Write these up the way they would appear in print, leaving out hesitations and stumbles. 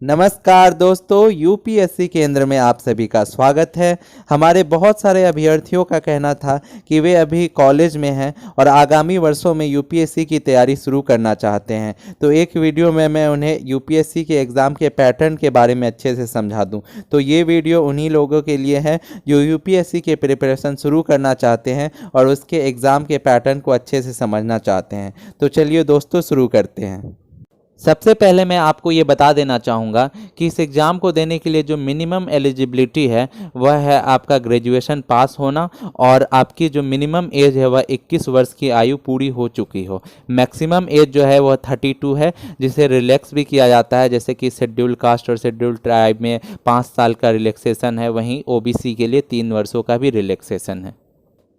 नमस्कार दोस्तों, यूपीएससी केंद्र में आप सभी का स्वागत है। हमारे बहुत सारे अभ्यर्थियों का कहना था कि वे अभी कॉलेज में हैं और आगामी वर्षों में यूपीएससी की तैयारी शुरू करना चाहते हैं। तो एक वीडियो में मैं उन्हें यूपीएससी के एग्ज़ाम के पैटर्न के बारे में अच्छे से समझा दूं। तो ये वीडियो उन्हीं लोगों के लिए है जो यूपीएससी के प्रिपरेशन शुरू करना चाहते हैं और उसके एग्ज़ाम के पैटर्न को अच्छे से समझना चाहते हैं। तो चलिए दोस्तों, शुरू करते हैं। सबसे पहले मैं आपको ये बता देना चाहूँगा कि इस एग्ज़ाम को देने के लिए जो मिनिमम एलिजिबिलिटी है वह है आपका ग्रेजुएशन पास होना और आपकी जो मिनिमम एज है वह 21 वर्ष की आयु पूरी हो चुकी हो। मैक्सिमम एज जो है वह 32 है, जिसे रिलैक्स भी किया जाता है। जैसे कि शेड्यूल कास्ट और शेड्यूल ट्राइब में 5 साल का रिलैक्सेशन है, वहीं ओबीसी के लिए 3 वर्षों का भी रिलैक्सेशन है।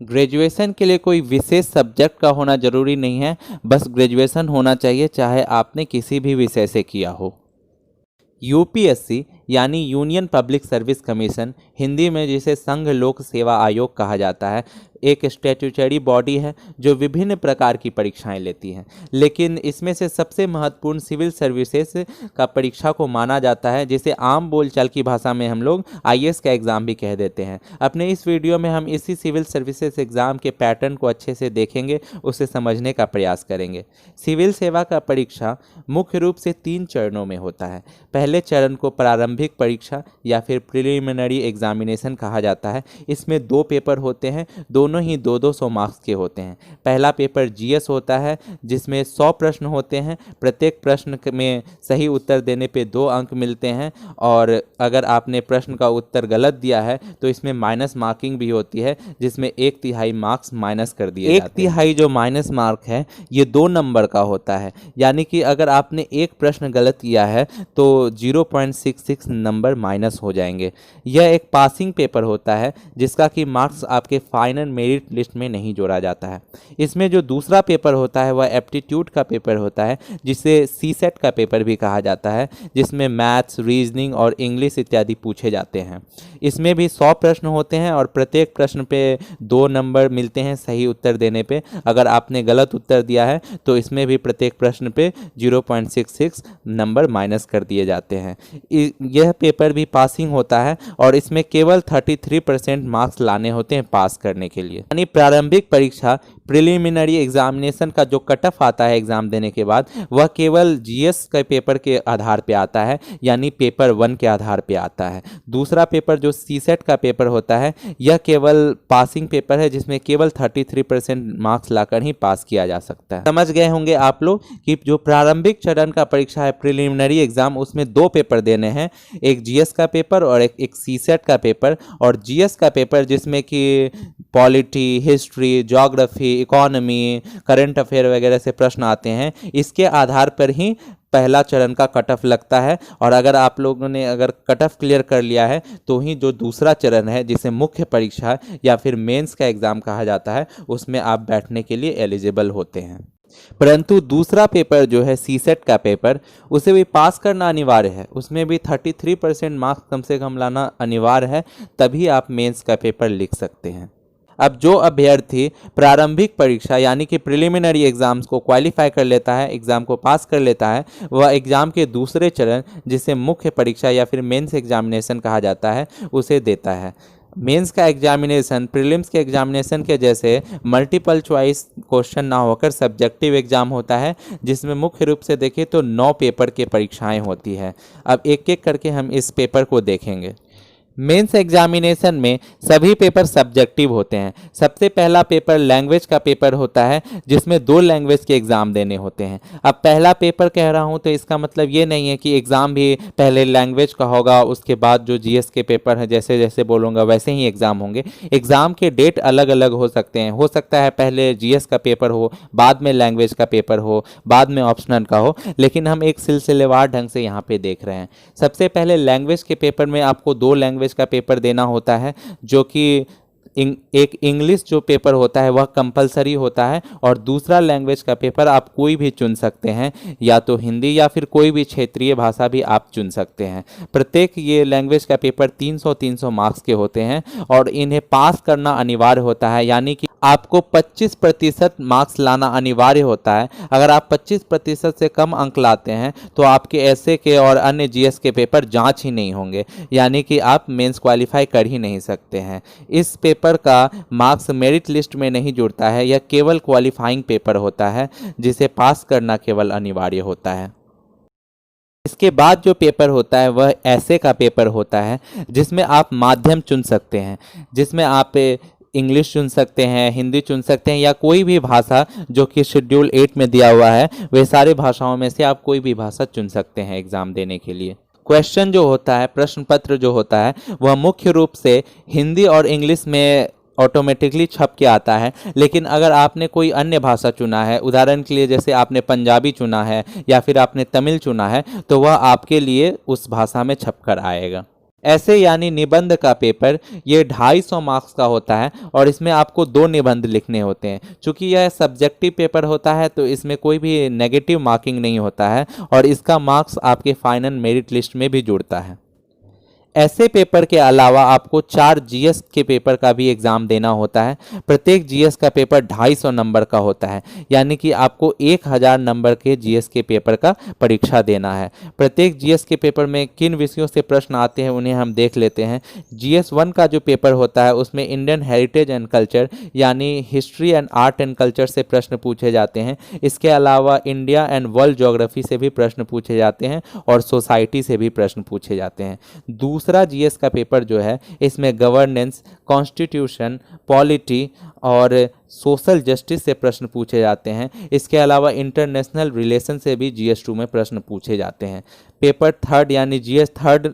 ग्रेजुएशन के लिए कोई विशेष सब्जेक्ट का होना ज़रूरी नहीं है, बस ग्रेजुएशन होना चाहिए, चाहे आपने किसी भी विषय से किया हो। यूपीएससी यानी union public service commission, Hindi में जिसे संघ लोक सेवा आयोग कहा जाता है, एक स्टैट्यूटरी बॉडी है जो विभिन्न प्रकार की परीक्षाएं लेती है। लेकिन इसमें से सबसे महत्वपूर्ण सिविल सर्विसेज का परीक्षा को माना जाता है, जिसे आम बोलचाल की भाषा में हम लोग आईएएस का एग्ज़ाम भी कह देते हैं। अपने इस वीडियो में हम इसी सिविल सर्विसेज एग्ज़ाम के पैटर्न को अच्छे से देखेंगे, उसे समझने का प्रयास करेंगे। सिविल सेवा का परीक्षा मुख्य रूप से 3 चरणों में होता है। पहले चरण को प्रारंभिक परीक्षा या फिर प्रिलिमिनरी एग्जामिनेशन कहा जाता है। इसमें 2 पेपर होते हैं, दोनों ही 200 मार्क्स के होते हैं। पहला पेपर जीएस होता है, जिसमें 100 प्रश्न होते हैं। प्रत्येक प्रश्न में सही उत्तर देने पे 2 अंक मिलते हैं और अगर आपने प्रश्न का उत्तर गलत दिया है तो इसमें माइनस मार्किंग भी होती है, जिसमें 1/3 मार्क्स माइनस कर दिए जाते हैं। 1/3 जो माइनस मार्क है ये 2 नंबर का होता है, यानी कि अगर आपने एक प्रश्न गलत किया है तो 0.66 नंबर माइनस हो जाएंगे। यह एक पासिंग पेपर होता है, जिसका कि मार्क्स आपके फाइनल मेरिट लिस्ट में नहीं जोड़ा जाता है। इसमें जो दूसरा पेपर होता है वह एप्टीट्यूड का पेपर होता है, जिसे सीसेट का पेपर भी कहा जाता है, जिसमें मैथ्स, रीजनिंग और इंग्लिश इत्यादि पूछे जाते हैं। इसमें भी 100 प्रश्न होते हैं और प्रत्येक प्रश्न पे 2 नंबर मिलते हैं सही उत्तर देने पे। अगर आपने गलत उत्तर दिया है तो इसमें भी प्रत्येक प्रश्न पे 0.66 नंबर माइनस कर दिए जाते हैं। यह पेपर भी पासिंग होता है और इसमें केवल 33% मार्क्स लाने होते हैं पास करने के लिए। यानी प्रारंभिक परीक्षा प्रिलिमिनरी एग्जामिनेशन का जो कट ऑफ आता है एग्जाम देने के बाद, वह केवल जीएस के पेपर के आधार पे आता है, यानी पेपर 1 के आधार पे आता है। दूसरा पेपर जो सीसेट का पेपर होता है, यह केवल पासिंग पेपर है, जिसमें केवल 33% मार्क्स लाकर ही पास किया जा सकता है। समझ गए होंगे आप लोग कि जो प्रारंभिक चरण का परीक्षा है प्रिलिमिनरी एग्जाम, उसमें 2 पेपर देने हैं, एक जीएस का पेपर और एक सीसेट का पेपर। और जीएस का पेपर जिसमें कि polity, history, geography, economy, current affair वगैरह से प्रश्न आते हैं, इसके आधार पर ही पहला चरण का कट ऑफ लगता है। और अगर आप लोगों ने अगर कट ऑफ क्लियर कर लिया है तो ही जो दूसरा चरण है, जिसे मुख्य परीक्षा या फिर मेंस का एग्ज़ाम कहा जाता है, उसमें आप बैठने के लिए एलिजिबल होते हैं। परंतु दूसरा पेपर जो है सीसेट का पेपर, उसे भी पास करना अनिवार्य है। उसमें भी 33% मार्क्स कम से कम लाना अनिवार्य है, तभी आप मेंस का पेपर लिख सकते हैं। अब जो अभ्यर्थी प्रारंभिक परीक्षा यानी कि प्रिलिमिनरी एग्जाम्स को क्वालिफाई कर लेता है, एग्ज़ाम को पास कर लेता है, वह एग्ज़ाम के दूसरे चरण, जिसे मुख्य परीक्षा या फिर मेंस एग्जामिनेशन कहा जाता है, उसे देता है। मेंस का एग्जामिनेशन प्रीलिम्स के एग्जामिनेशन के जैसे मल्टीपल चॉइस क्वेश्चन ना होकर सब्जेक्टिव एग्जाम होता है, जिसमें मुख्य रूप से देखें तो 9 पेपर के परीक्षाएं होती है। अब एक एक करके हम इस पेपर को देखेंगे। मेंस एग्जामिनेशन में सभी पेपर सब्जेक्टिव होते हैं। सबसे पहला पेपर लैंग्वेज का पेपर होता है, जिसमें 2 लैंग्वेज के एग्ज़ाम देने होते हैं। अब पहला पेपर कह रहा हूं तो इसका मतलब ये नहीं है कि एग्ज़ाम भी पहले लैंग्वेज का होगा, उसके बाद जो जीएस के पेपर हैं जैसे जैसे बोलूँगा वैसे ही एग्ज़ाम होंगे। एग्ज़ाम के डेट अलग अलग हो सकते हैं। हो सकता है पहले जीएस का पेपर हो, बाद में लैंग्वेज का पेपर हो, बाद में ऑप्शनल का हो, लेकिन हम एक सिलसिलेवार ढंग से यहाँ पे देख रहे हैं। सबसे पहले लैंग्वेज के पेपर में आपको 2 लैंग्वेज का पेपर देना होता है, जो कि एक इंग्लिश जो पेपर होता है वह कंपलसरी होता है, और दूसरा लैंग्वेज का पेपर आप कोई भी चुन सकते हैं, या तो हिंदी या फिर कोई भी क्षेत्रीय भाषा भी आप चुन सकते हैं। प्रत्येक ये लैंग्वेज का पेपर 300 मार्क्स के होते हैं और इन्हें पास करना अनिवार्य होता है, यानी कि आपको 25% मार्क्स लाना अनिवार्य होता है। अगर आप 25% से कम अंक लाते हैं तो आपके एसए के और अन्य जीएस के पेपर जांच ही नहीं होंगे, यानी कि आप मेंस क्वालिफाई कर ही नहीं सकते हैं। इस पेपर का मार्क्स मेरिट लिस्ट में नहीं जुड़ता है, यह केवल क्वालिफाइंग पेपर होता है जिसे पास करना केवल अनिवार्य होता है। इसके बाद जो पेपर होता है वह ऐसे का पेपर होता है जिसमें आप माध्यम चुन सकते हैं, जिसमें आप इंग्लिश चुन सकते हैं, हिंदी चुन सकते हैं, या कोई भी भाषा जो कि शेड्यूल 8 में दिया हुआ है, वे सारे भाषाओं में से आप कोई भी भाषा चुन सकते हैं एग्ज़ाम देने के लिए। क्वेश्चन जो होता है, प्रश्न पत्र जो होता है, वह मुख्य रूप से हिंदी और इंग्लिश में ऑटोमेटिकली छप के आता है, लेकिन अगर आपने कोई अन्य भाषा चुना है, उदाहरण के लिए जैसे आपने पंजाबी चुना है या फिर आपने तमिल चुना है, तो वह आपके लिए उस भाषा में छप कर आएगा। ऐसे यानी निबंध का पेपर ये 250 मार्क्स का होता है और इसमें आपको 2 निबंध लिखने होते हैं। चूँकि यह सब्जेक्टिव पेपर होता है तो इसमें कोई भी नेगेटिव मार्किंग नहीं होता है और इसका मार्क्स आपके फाइनल मेरिट लिस्ट में भी जुड़ता है। ऐसे पेपर के अलावा आपको 4 जीएस के पेपर का भी एग्ज़ाम देना होता है। प्रत्येक जीएस का पेपर 250 नंबर का होता है, यानी कि आपको 1000 नंबर के जीएस के पेपर का परीक्षा देना है। प्रत्येक जीएस के पेपर में किन विषयों से प्रश्न आते हैं उन्हें हम देख लेते हैं। जीएस 1 का जो पेपर होता है उसमें इंडियन हेरिटेज एंड कल्चर यानी history and art and culture से प्रश्न पूछे जाते हैं। इसके अलावा इंडिया एंड वर्ल्ड ज्योग्राफी से भी प्रश्न पूछे जाते हैं और सोसाइटी से भी प्रश्न पूछे जाते हैं। दूसरा जीएस का पेपर जो है इसमें गवर्नेंस, कॉन्स्टिट्यूशन, पॉलिटी और सोशल जस्टिस से प्रश्न पूछे जाते हैं। इसके अलावा इंटरनेशनल रिलेशन से भी जीएस 2 में प्रश्न पूछे जाते हैं। पेपर 3 यानी जीएस 3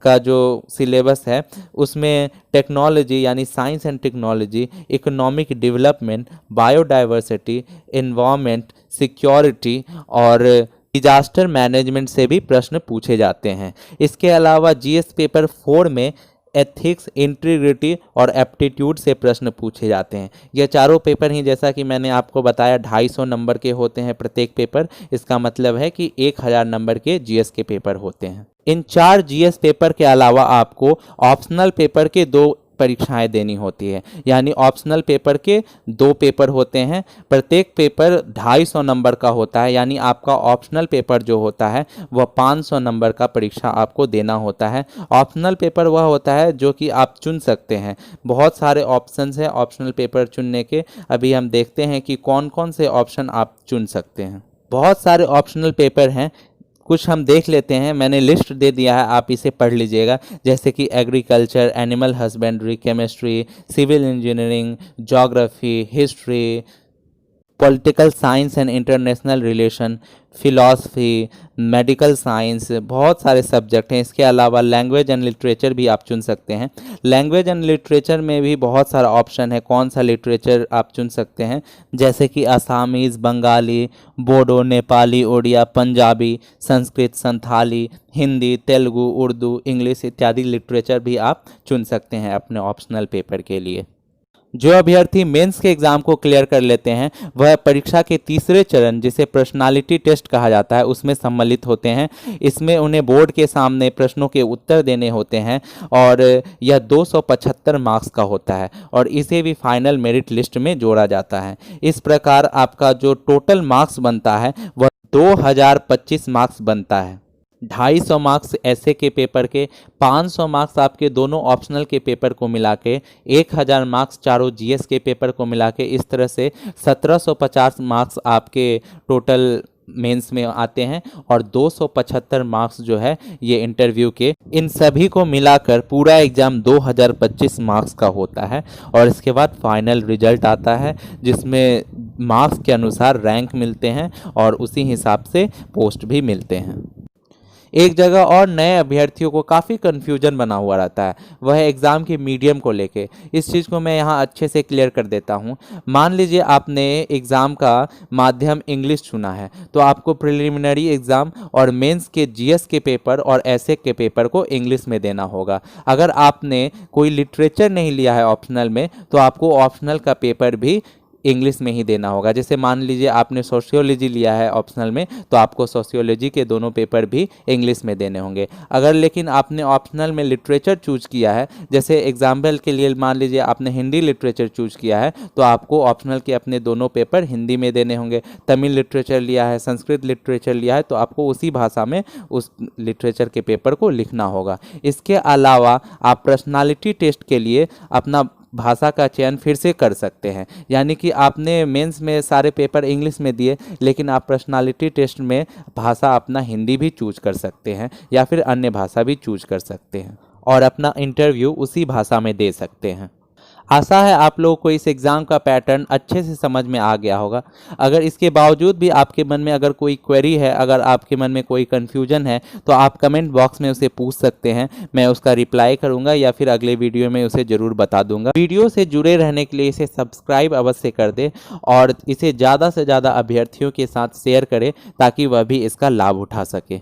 का जो सिलेबस है उसमें टेक्नोलॉजी यानी science and technology, economic development, biodiversity, environment, security और डिजास्टर मैनेजमेंट से भी प्रश्न पूछे जाते हैं। इसके अलावा जीएस पेपर 4 में एथिक्स, इंटीग्रिटी और एप्टीट्यूड से प्रश्न पूछे जाते हैं। ये चारों पेपर ही जैसा कि मैंने आपको बताया 250 नंबर के होते हैं प्रत्येक पेपर। इसका मतलब है कि 1000 नंबर के जीएस के पेपर होते हैं। इन 4 जीएस पेपर के अलावा आपको ऑप्शनल पेपर के 2 परीक्षाएं देनी होती है, यानी ऑप्शनल पेपर के 2 पेपर होते हैं। प्रत्येक पेपर 250 नंबर का होता है, यानी आपका ऑप्शनल पेपर जो होता है वह 500 नंबर का परीक्षा आपको देना होता है। ऑप्शनल पेपर वह होता है जो कि आप चुन सकते हैं। बहुत सारे ऑप्शंस हैं ऑप्शनल पेपर चुनने के। अभी हम देखते हैं कि कौन कौन से ऑप्शन आप चुन सकते हैं। बहुत सारे ऑप्शनल पेपर हैं, कुछ हम देख लेते हैं। मैंने लिस्ट दे दिया है, आप इसे पढ़ लीजिएगा। जैसे कि agriculture, animal husbandry, chemistry, civil engineering, geography, history, political science and international relation, philosophy, medical science, बहुत सारे सब्जेक्ट हैं। इसके अलावा लैंग्वेज एंड लिटरेचर भी आप चुन सकते हैं। लैंग्वेज एंड लिटरेचर में भी बहुत सारा ऑप्शन है, कौन सा लिटरेचर आप चुन सकते हैं, जैसे कि असामीज़, बंगाली, बोडो, नेपाली, ओडिया, पंजाबी, संस्कृत, संथाली, हिंदी, तेलुगु, उर्दू, इंग्लिश इत्यादि लिटरेचर भी आप चुन सकते हैं अपने ऑप्शनल पेपर के लिए। जो अभ्यर्थी मेंस के एग्ज़ाम को क्लियर कर लेते हैं वह परीक्षा के तीसरे चरण जिसे पर्सनालिटी टेस्ट कहा जाता है उसमें सम्मिलित होते हैं। इसमें उन्हें बोर्ड के सामने प्रश्नों के उत्तर देने होते हैं और यह 275 मार्क्स का होता है और इसे भी फाइनल मेरिट लिस्ट में जोड़ा जाता है। इस प्रकार आपका जो टोटल मार्क्स बनता है वह 2025 मार्क्स बनता है। 250 मार्क्स ऐसे के पेपर के, 500 मार्क्स आपके दोनों ऑप्शनल के पेपर को मिला के, 1000 मार्क्स चारों जीएस के पेपर को मिला के, इस तरह से 1750 मार्क्स आपके टोटल मेंस में आते हैं और 275 मार्क्स जो है ये इंटरव्यू के। इन सभी को मिलाकर पूरा एग्ज़ाम 2025 मार्क्स का होता है और इसके बाद फाइनल रिजल्ट आता है जिसमें मार्क्स के अनुसार रैंक मिलते हैं और उसी हिसाब से पोस्ट भी मिलते हैं। एक जगह और नए अभ्यर्थियों को काफ़ी कन्फ्यूजन बना हुआ रहता है, वह है एग्ज़ाम के मीडियम को लेके। इस चीज़ को मैं यहाँ अच्छे से क्लियर कर देता हूँ। मान लीजिए आपने एग्ज़ाम का माध्यम इंग्लिश चुना है, तो आपको प्रिलिमिनरी एग्ज़ाम और मेंस के जीएस के पेपर और ऐसे के पेपर को इंग्लिश में देना होगा। अगर आपने कोई लिटरेचर नहीं लिया है ऑप्शनल में, तो आपको ऑप्शनल का पेपर भी इंग्लिश में ही देना होगा। जैसे मान लीजिए आपने सोशियोलॉजी लिया है ऑप्शनल में, तो आपको सोशियोलॉजी के दोनों पेपर भी इंग्लिश में देने होंगे। अगर लेकिन आपने ऑप्शनल में लिटरेचर चूज किया है, जैसे एग्जाम्पल के लिए मान लीजिए आपने हिंदी लिटरेचर चूज किया है, तो आपको ऑप्शनल के अपने दोनों पेपर हिंदी में देने होंगे। तमिल लिटरेचर लिया है, संस्कृत लिटरेचर लिया है, तो आपको उसी भाषा में उस लिटरेचर के पेपर को लिखना होगा। इसके अलावा आप पर्सनालिटी टेस्ट के लिए अपना भाषा का चयन फिर से कर सकते हैं, यानी कि आपने मेंस में सारे पेपर इंग्लिश में दिए, लेकिन आप पर्सनालिटी टेस्ट में भाषा अपना हिंदी भी चूज कर सकते हैं या फिर अन्य भाषा भी चूज कर सकते हैं और अपना इंटरव्यू उसी भाषा में दे सकते हैं। आशा है आप लोगों को इस एग्ज़ाम का पैटर्न अच्छे से समझ में आ गया होगा। अगर इसके बावजूद भी आपके मन में अगर कोई क्वेरी है, अगर आपके मन में कोई कन्फ्यूजन है, तो आप कमेंट बॉक्स में उसे पूछ सकते हैं। मैं उसका रिप्लाई करूंगा या फिर अगले वीडियो में उसे ज़रूर बता दूंगा। वीडियो से जुड़े रहने के लिए इसे सब्सक्राइब अवश्य कर दें और इसे ज़्यादा से ज़्यादा अभ्यर्थियों के साथ शेयर करें ताकि वह भी इसका लाभ उठा सके।